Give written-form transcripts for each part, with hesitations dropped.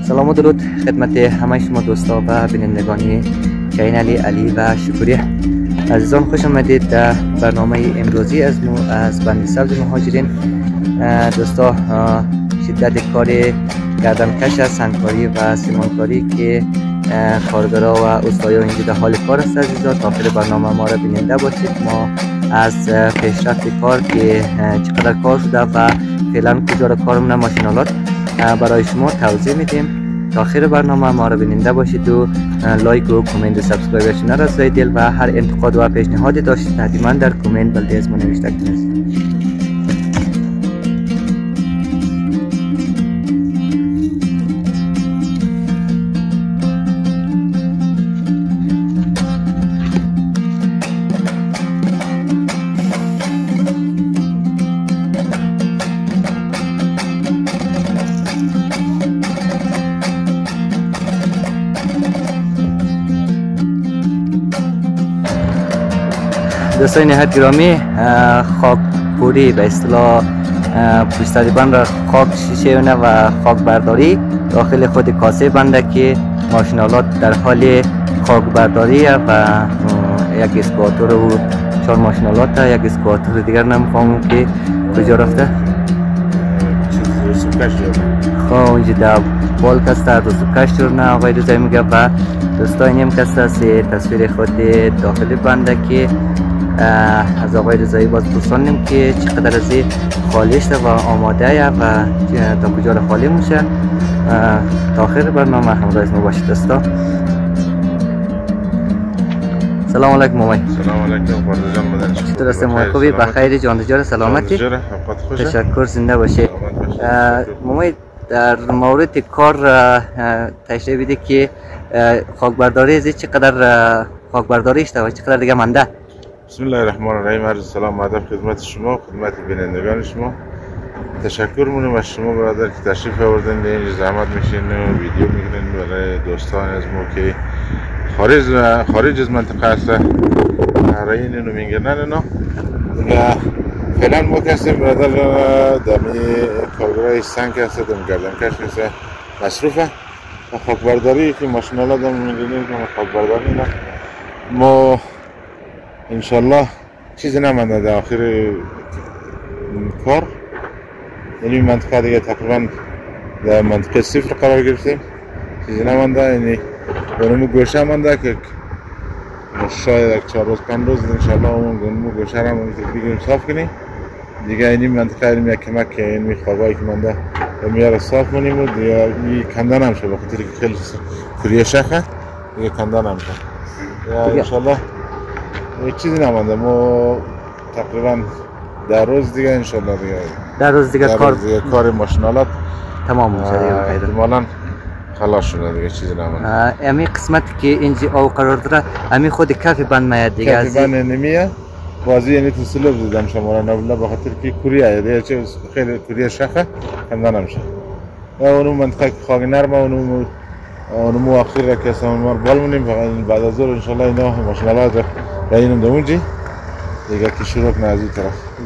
سلام و درود خدمت همه شما دوستا و بینندگان چینل علی و شکوری. عزیزان خوش آمدید در برنامه امروزی از بند سبز مهاجرین. دوستا شدت کار گردنکش، سنگکاری و سیمانکاری که کارگرها و استادان اینجا در حال کار است. عزیزان تا آخر برنامه ما را بیننده باشید. ما از پیشرفت کار که چقدر کار شده و فعلا کجا را کار مونه ماشینالات برای شما توضیح میدیم. تا آخر برنامه ما را بیننده باشید و لایک و کامنت و سابسکرایبشون را از دل و هر انتقاد و پیشنهادی داشتید حتما در کامنت بلده از ما نوشته کنید. دوستان نهایت گرامی، خاک پوری به اصطلاح پوستری بند را خاک شیشه و خاک برداری داخل خود کاسه بنده که ماشینالات در حال خاک برداری و یک اسکواتور و 4 ماشینالات، یک اسکواتور دیگر نمیفهمم که کجا رفته. خب اینجا در بال کسته رسوکش نه آقای رضایی میگه و دوستان هم کسته است تصویر خود داخل بنده که از آقای رضایی باز پرسانیم که چقدر از خالی شده و آماده و تا کجا را خالی میشه. تا آخر برنامه همراه ما باشید دوستا. سلام علیکم مامای. سلام علیکم فرزاد جان، مدن چطور هستی مامای؟ خوبی؟ بخیر؟ جان جار سلامتی؟ تشکر، زنده باشی مامای. در مورد کار تشریح بده که خاک برداری از چقدر خاک برداری شده و چقدر دیگه مانده. بسم الله الرحمن الرحیم. عرض سلام و ادب خدمت شما، خدمت بینندگان شما. تشکر می‌کنم از شما برادر که تشریف آوردین، اینجا زحمت میشین و ویدیو میگیرین برای دوستان از ما که خارج از منطقه هست رای اینو میگیرن اینا. و فعلا ما کسیم برادر دمی کارگرای سنگ هست، دم گردنکش هست مصروفه و خاک برداری که ماشینالا دم میگیرین خاک برداری اینا. ما انشالله چیزی نمانده در آخر کار، یعنی منطقه دیگه تقریبا در منطقه صفر قرار گرفتیم، چیزی نمانده. یعنی اونمو گوشه مانده که شاید 4 روز 5 روز انشالله اونمو گوشه را بگیریم صاف کنیم دیگه. این منطقه علمی یک کمک که این خوابایی که مانده میاره صاف کنیم و دیگه کندن هم شه، بخاطر که خیلی کریه شخه دیگه کندن هم شه انشالله. چیزی نمانده، ما تقریبا در روز دیگه انشالله دیگه در روز دیگه کار ماشینالات تمام میشه دیگه. احتمالاً خلاص شده دیگه، چیزی نمانده. امی قسمت که اینجا او قرار داره امی خود کف بند میاد دیگه، کف بند نمیه بازی، یعنی تو سلوب دیدم شما را نبوده بخاطر که کوریه دیگه، چه خیلی کوریه شخه کندن نمیشه. اونو منطقه که خاک نرمه اونو آخر که سامان بال مونیم بعد از ظهر انشالله اینا ماشینالات اینم دمونجی دیگه که شروع کنه از این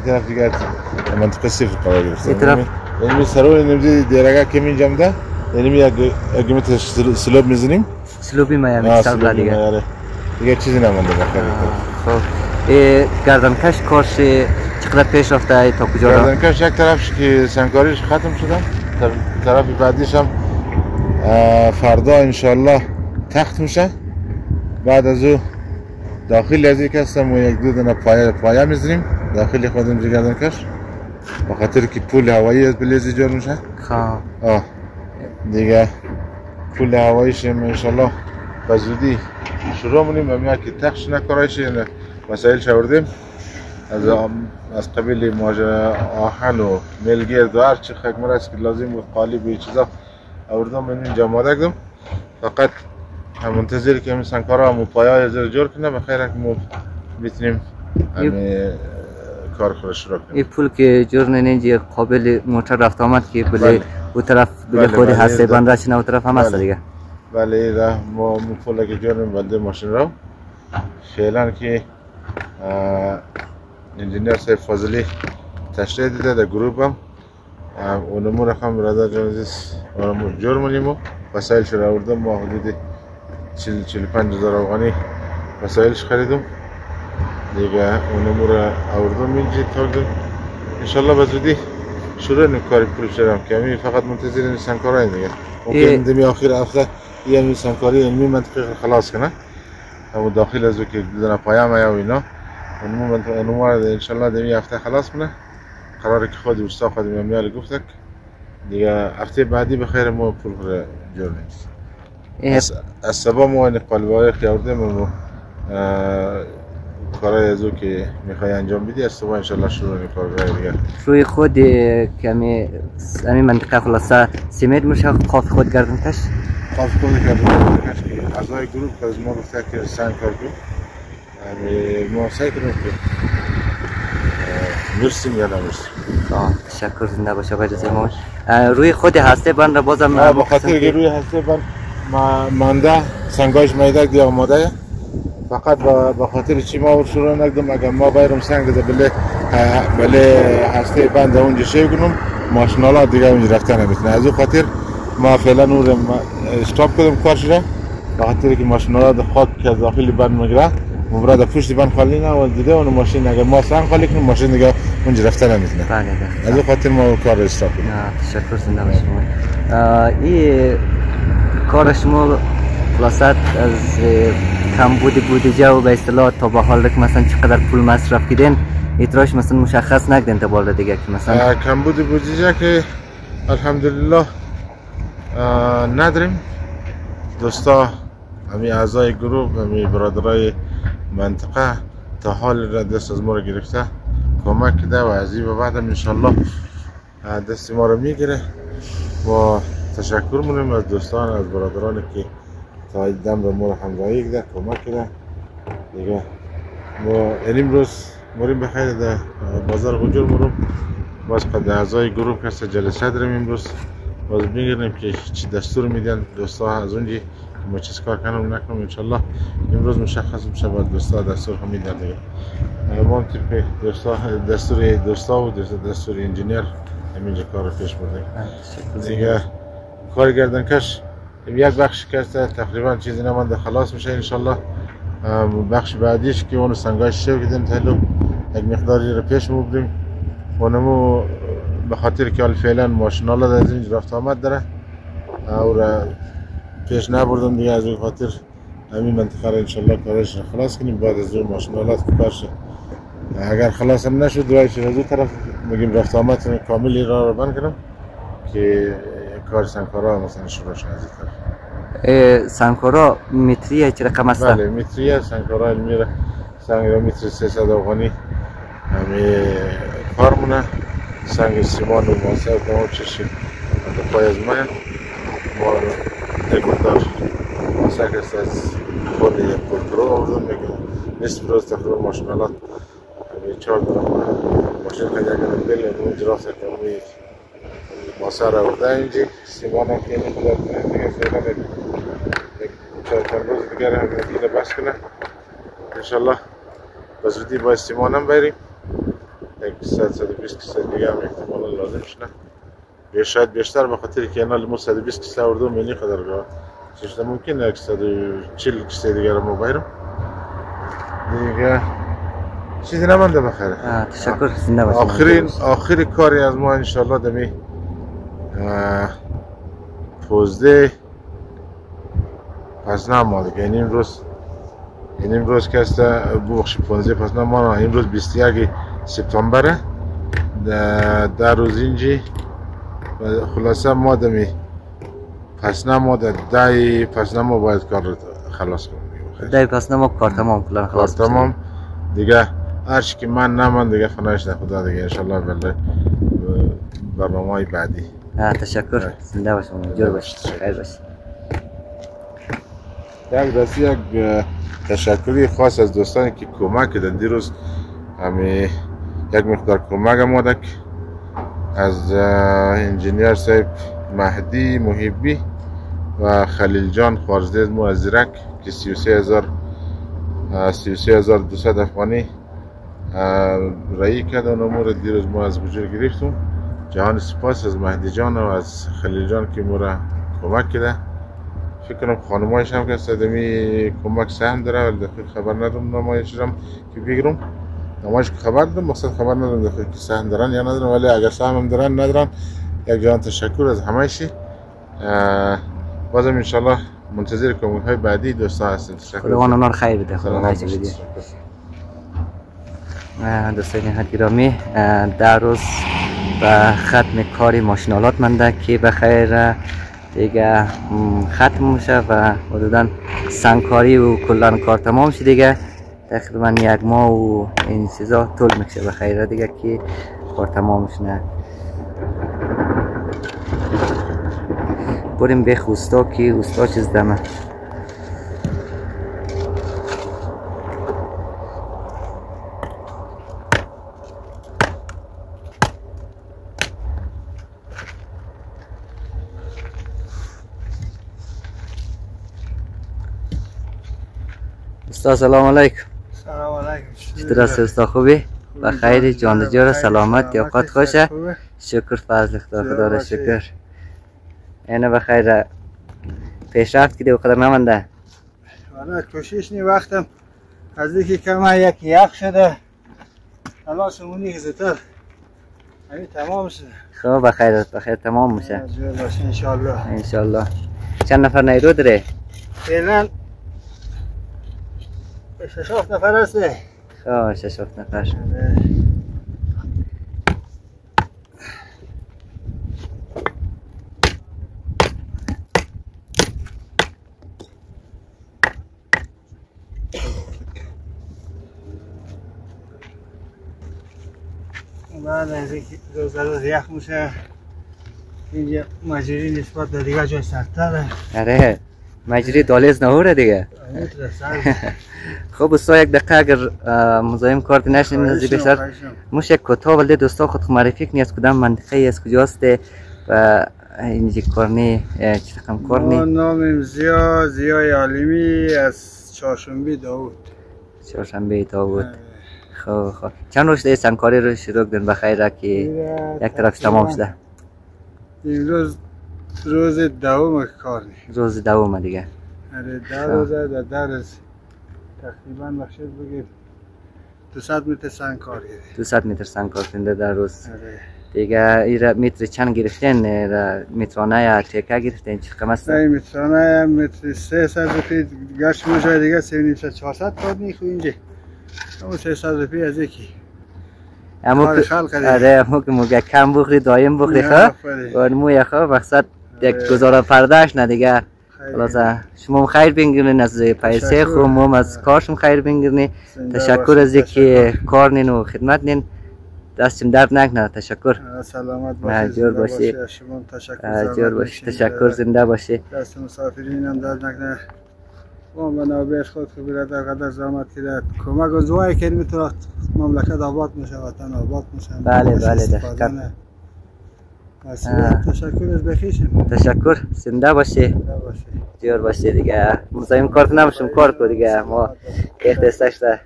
طرف دیگه منطقه صفر قرار گرفته. این طرف یعنی سرور نمیدی دیرگاه که می جمده، یعنی یک متر سلوب میزنیم، سلوبی میام سر دیگه چیزی نمونده بخیر. خب گردنکش کارش چقدر پیش رفته تا کجا؟ گردنکش یک طرفش که سنگکاریش ختم شده، طرف بعدیش هم فردا انشالله تخت میشه. بعد از او داخل از یک هستم و یک دو دونه پایه میزنیم داخل خودم گردنکش بخاطر که پول هوایی از بلیزی جور میشه. خب دیگه پول هواییش انشالله به زودی شروع مونیم و میاد که تخش نکارایش مسائل شوردیم از قبیل آهن و ملگرد و هر چی خکمر است که لازم بود قالب و چیزا آوردم من اینجا آماده کردم. فقط منتظر که همین سنگکارا هم پایه‌های زیر جور کنه بخیر که ما بتونیم همین کار خود شروع کنیم. این پول که جور نینجی قابل موتور رفت آمد که بله اون طرف بله خودی هسته بند راشنه اون طرف هم هست دیگه. بله راه ما پول که جور بلده ماشین رو فعلا که انجینیر صاحب فاضلی تشریح دیده در گروپ هم اونمو رقم برادر جان عزیز اونمو جور منیمو وسایلش رو آوردم ما حدود 45,000 افغانی وسایلش خریدم دیگه اونمو رو آوردم اینجا تاگدم انشالله به زودی شروع نکاری پول شدم که همین فقط منتظر این سنکارای دیگه ممکن دمی آخر هفته یه همین سنکاری علمی منطقه خلاص کنه اما داخل از که دونه پایم یا اینا اونمو رو انشالله دمی هفته خلاص کنه قراره که خود اوستا خودم میال گفتک دیگه هفته بعدی بخیر ما پول رو جور نیست از سبا ما این قلبای خیاردیم و کارهای ازو که میخوای انجام بدی از سبا انشالله شروع کارهای دیگه روی خود کمی همین منطقه خلاصه سیمت میشه قاف خود گردن کش قاف خود گردن کش که اعضای گروه که از ما گفته که سنگ کار کنیم ما سعی کنیم که مرسیم یا نمرسیم تشکر زنده باشه باید از ما روی خود هسته بند را بازم با خاطر که روی هسته بند مانده سنگایش میده دیگه آماده فقط با خاطر چی ما شروع نکردم اگر ما باید سنگ ده بله هسته بند اونجا شیو کنم ماشینالا دیگه اونجا رفتن نمیتونه از اون خاطر ما فعلا اون استاپ کردم کارش را با خاطر که ماشینالا ده خاک که از داخلی بند میگیره مبرد پشت بند خالی نه و دیده اون ماشین اگر ما سنگ خالی کنیم ماشین دیگه اونجا رفتن نمیتونه بله از اون خاطر ما کار استاپ کنیم تشکر زنده باشه این کار شما خلاصت از کمبود بودجه و به اصطلاح تا به حال که مثلا چقدر پول مصرف کردین ایتراش مثلا مشخص نکردین تا بالا دیگه که مثلا کمبود بودجه که الحمدلله نداریم دوستا همین اعضای گروه همین برادرای منطقه تا حال را دست از ما رو گرفته کمک کرده و از این به بعد هم انشالله دست ما رو میگیره و تشکر مونیم از دوستان از برادرانی که تا دم رو ما رو همراهی کرده کمک کرده دیگه ما امروز مریم بخیر در بازار غجور مرم باز قد اعضای گروه کسا جلسه داریم امروز باز میگیریم که چی دستور میدن دوستا از اونجی که ما چیز کار کنم نکنم انشالله امروز مشخص میشه با دوستا دستور هم میدن دیگه ما طبق دستور دوستا و دستور انجینیر همینجا کار رو پیش بردیم دیگه کار گردن کش یک بخش کرده تقریبا چیزی نمانده خلاص میشه انشالله بخش بعدیش که اونو سنگاش شو کردیم تلو یک مقداری رو پیش مبریم اونمو به خاطر که فعلا ماشینالا از اینجا رفت آمد داره او را پیش نبردم دیگه از اون خاطر همین منطقه رو انشالله کارش خلاص کنیم بعد از اون ماشینالات کارش اگر خلاص هم نشد رویش از اون طرف میگیم رفت آمد کاملی را بند کنم که کار سنگکارا مثلا شروع شد از این طرف سنگکارا متریه چه رقم است؟ بله متریه سنگکارا علمی سنگ متر 300 افغانی همه کار مونه سنگ سیمان و ماسه و تمام چشی پای از من ما نگردار ماسه کست از خود یک پولترو آوردم میگم نصف روز تقریبا ماشینالات همه 4 درم ماشین خیلی اگر بیل اون جراف سکنمی ماسه را آورده اینجی سیمان هم که این خدا دیگه فعلا یک 4 روز دیگر هم اینه بس کنه انشالله به زودی با سیمان هم بریم یک 120 کیسه دیگه هم احتمالا لازم شده شاید بیشتر به خاطر که اینا ما 120 کیسه آوردم ملی قدرگاه چشته ممکن یک 140 کیسه دیگه رو ما باید دیگه چیزی نمانده بخیره تشکر زنده باشید آخری کاری از ما انشالله دمی 15 پس نه ما دیگه این روز که است بخش 15 پس نه ما این روز 21 سپتامبر در روز اینجی خلاصه ما دمی پس نه ما دای پس نه ما باید کار رو خلاص کنیم دای پس نه ما کار تمام کلان خلاص تمام دیگه هرچی که من نمان دیگه فنایش نه خدا دیگه انشالله بله برنامه های بعدی تشکر زنده باشم جور باشید خیر باشید یک دستی یک تشکری خاص از دوستانی که کمک کردن دیروز همه یک مقدار کمک آمدک از انجینیر صاحب مهدی محبی و خلیل جان خوارزده مو از زیرک که 33,200 افغانی رایی کرد و نمور دیروز ما از بجور گرفتم جهان سپاس از مهدی جان و از خلیل جان که مورا کمک کرده. فکر کنم خانمایش هم که صدمی کمک سهم داره ولی دقیق خبر ندارم نمایش هم که بگیرم. نمایش خبر دارم مقصد خبر ندارم دقیق که سهم دارن یا ندارن، ولی اگر سهم هم دارن ندارن یک جان تشکر از همه‌شی. بازم انشالله منتظر کمک های بعدی دوستان هستیم. تشکر. خدا اونا رو خیر بده. خدا خیر بده. دوستان گرامی، در روز به ختم کاری ماشینالات منده که بخیر دیگه ختم میشه و حدودا سنگکاری و کلان کار تمام شد دیگه. تقریبا یک ماه و این چیزا طول میشه بخیر دیگه که کار تمام میشه. بریم به خوستا که اوستا چیز دمه. استاد سلام علیکم. سلام علیکم. چطور هستی استاد؟ خوبی؟ بخیر؟ جان جور سلامت؟ اوقات خوشه؟ شکر فضل خدا را شکر. اینه بخیر پیشرفت کردی و قدر نمانده؟ والا کوشش نی وقتم از اینکه کم یک یخ شده تلاش مونی که زودتر همین تمام شده. خب بخیر تمام میشه. جور باشه انشالله. انشالله. چند نفر نیرو داره؟ فعلا 6 نفر هسته. خب 6 نفر. بعد از اینکه روز یخ میشه اینجا مجری نسبت به دیگه جای سردتره. آره مجری دالیز نهوره دیگه. خب دوستا یک دقیقه اگر مزاحم کارت نشیم نزدیک بشر موش یک کتاب ولده دوستا خود معرفی کنی از کدام منطقه از کجاست و اینجا کارنی چی رقم کارنی؟ نامم زیای عالمی از چهارشنبه داوود. چهارشنبه داوود. خب چند روز دیگه سنگکاری رو شروع کردن بخیر که یک طرفش تمام شده؟ این روز دوم کار نی. روز دوم دیگه. آره 10 روزه در روز تقریبا بخشید بگید 200 متر سنگ کار کردیم. 200 متر سنگ کار کردن در روز. آره. دیگه این متر چند گرفتن؟ مترانه یا تکه گرفتن چه رقم است؟ این مترانه متر 300 روپیه گشت میشه دیگه 3400 کار نیخو اینجا. اون 300 روپیه از یکی. اما که موگه کم بخوری دایم بخوری خواه و موی خواه مقصد یک گزاره پردهش نه دیگه. خلاصه شما خیر بینگرین از پیسه خو مم از کارشم خیر بینگرین. تشکر از اینکه کار نین و خدمت نین. دستم درد نکنه. تشکر. سلامت باشید. جور باشی. شما تشکر. جور باشی. تشکر زنده باشی. دست مسافرین هم درد نکنه. ما منابعش خود که برادر قدر زحمت کرد کمک و دعای کردیم تو مملکت آباد میشه وطن آباد میشه. بله دقیقاً. تشکر از بخیشم. تشکر زنده باشی. جور باشی دیگه. مزاحم کارت نمیشم کار کو دیگه ما اختصاص ده.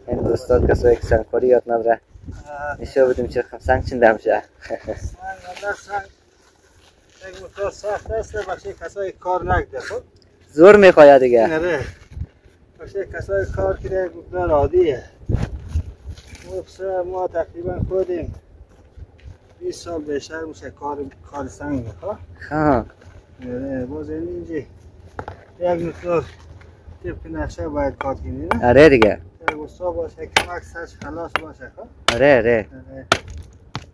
این دوستان کسایی که سنگکاری یاد نداره نشون بدیم چه سنگ چنده میشه. سنگ یک موتور سخت است باشه کسایی کار نکرده خب زور میخواد دیگه. آره باشه کسایی کار کرده مقدار عادیه. ما تقریبا خودیم 20 سال بیشتر میشه کار سنگ میخواد. ها باز اینجا یک موتور طبق نقشه باید کار کنی نه؟ آره دیگه. گوستا باشه کمک سرش خلاص باشه خب؟ آره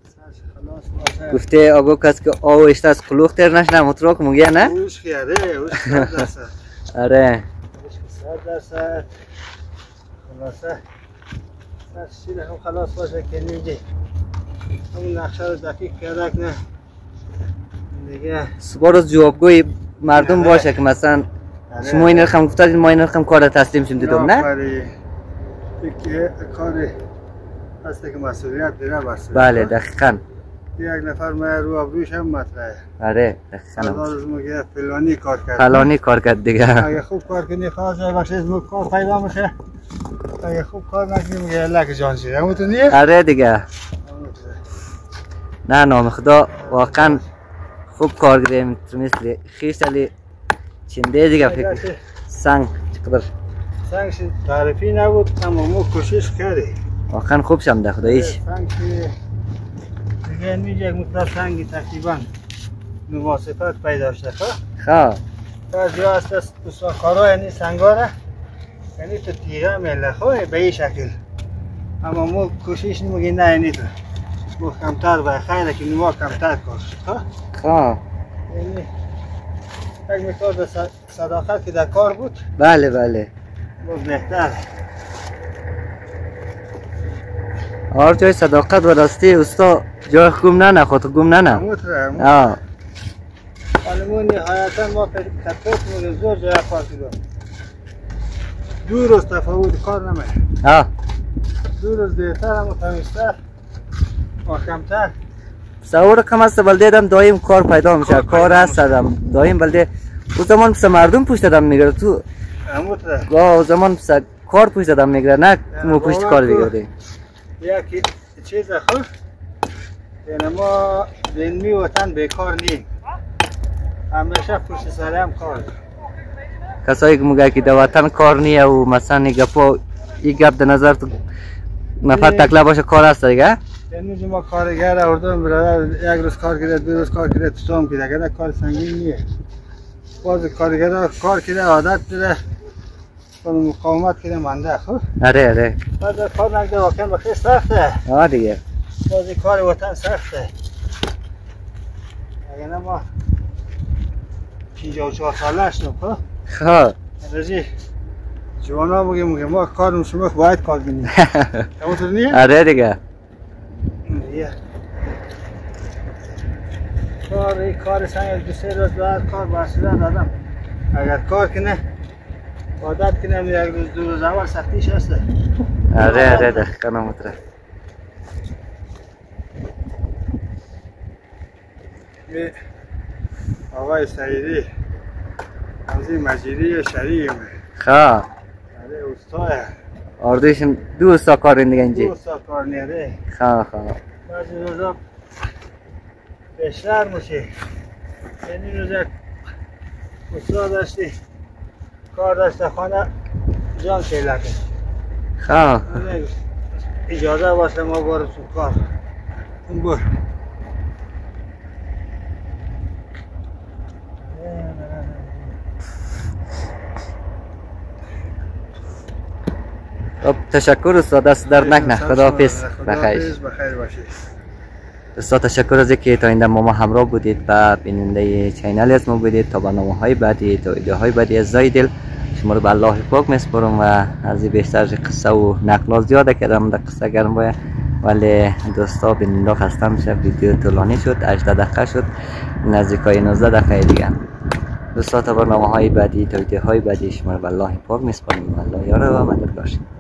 سرش خلاص باشه. گفته آگو کس که آو اشته از قلوخ تر نشنه مطرق موگه نه؟ اوش خیاره اوش 100%. آره اوش 100% خلاصه سرش چیره هم خلاص باشه که نیجی همون نقشه رو دقیق کرده نه دیگه صبح روز جوابگوی مردم باشه که مثلا شما این رقم گفتادین ما این رقم کار تسلیم شیم دیدم نه؟ دیگه کار هست که مسئولیت دیره بسته. بله دقیقاً. یک نفر ما رو ابروش هم مطرحه. آره دقیقاً. از میگه فلانی کار کرد. فلانی کار کرد دیگه. اگه خوب کار کنی خواهد جای بخش از کار پیدا میشه. اگه خوب کار نکنی میگه لک جان شده. همونطور نیه؟ آره دیگه. نه نام خدا واقعا خوب کار کردیم مثل خیش علی چنده دیگه فکر سنگ چقدر سنگش تعریفی نبود اما ما کوشش کردیم واقعا خوب شمده خداییش سنگ دیگه میگه یک مقدار سنگی تقریبا مواصفات پیدا شده خواه بعضی ها هست کارا یعنی سنگا را یعنی تو تیغه میله خواه به این شکل اما ما کوشش نموگی نه یعنی تو محکمتر و خیلی که نما کمتر کار شد خواه یعنی یک مقدار صداقت که در کار بود بله بله باز بهتر هر جای صداقت و راستی استا جای گم نه نخواد گم نه آه حالا نهایتا ما تطبیق میگه زور جای کار کردم 2 روز تفاوت کار نمید 2 روز دیرتر هم تمیزتر محکمتر سوار کم است بلده دم دایم کار پیدا میشه کار هست دایم بلده او زمان پس مردم پشت دم میگره تو او زمان پس کار پشت دم میگره نه مو پشت کار بگرده یکی چیز خوب یعنی ما دینمی وطن بیکار نیم همیشه پشت سر هم کار کسایی که میگه که در وطن کار نیه و مثلا این گپ در نظر تو نفر تکله باشه کار هست دیگه یعنی ما کارگر اردو برادر یک روز کار کرده 2 روز کار کرده توم کرده اگر کار سنگین نیه باز کارگر کار کرده عادت داره مقاومت کرده منده خب آره بعد کار نگده واقعا بخیر سخته دیگه باز کار وطن سخته اگر ما 54 ساله شدم خب رجی جوانا بگیم ما کارم شما باید کار کنیم همونطور نیه؟ آره دیگه کار سنگ 2-3 روز بعد کار باشده دادم اگر کار کنه عادت کنه یک روز 2 روز اول سختیش هسته آره دقیقا نمتره آقای سعیدی همزی مجیری شریعی خواه آره استای اردوشون 2 استا کار دیگه اینجا 2 استا کار نیره خواه بعضی روزا بیشتر میشه یعنی روز یک استا داشتی کار داشته خانه جان شیله کن خواه اجازه باشه ما بارم سو کار اون بر خب تشکر استاد دست درد نکنه خداحافظ بخیر باشید استاد تشکر از اینکه تا اینجا ما همراه بودید و بیننده چینل از ما بودید تا برنامه‌های بعدی تا ویدیوهای بعدی از دل شما رو به الله پاک میسپارم و از این بیشتر قصه و نقل زیاده کردم در قصه گرم باید ولی دوستا بیننده خسته میشه ویدیو طولانی شد 18 دقیقه شد نزدیکای 19 دقیقه دیگه دوستا تا برنامه‌های بعدی تا ویدیوهای بعدی شما رو به الله پاک میسپارم الله یار و مدد باشید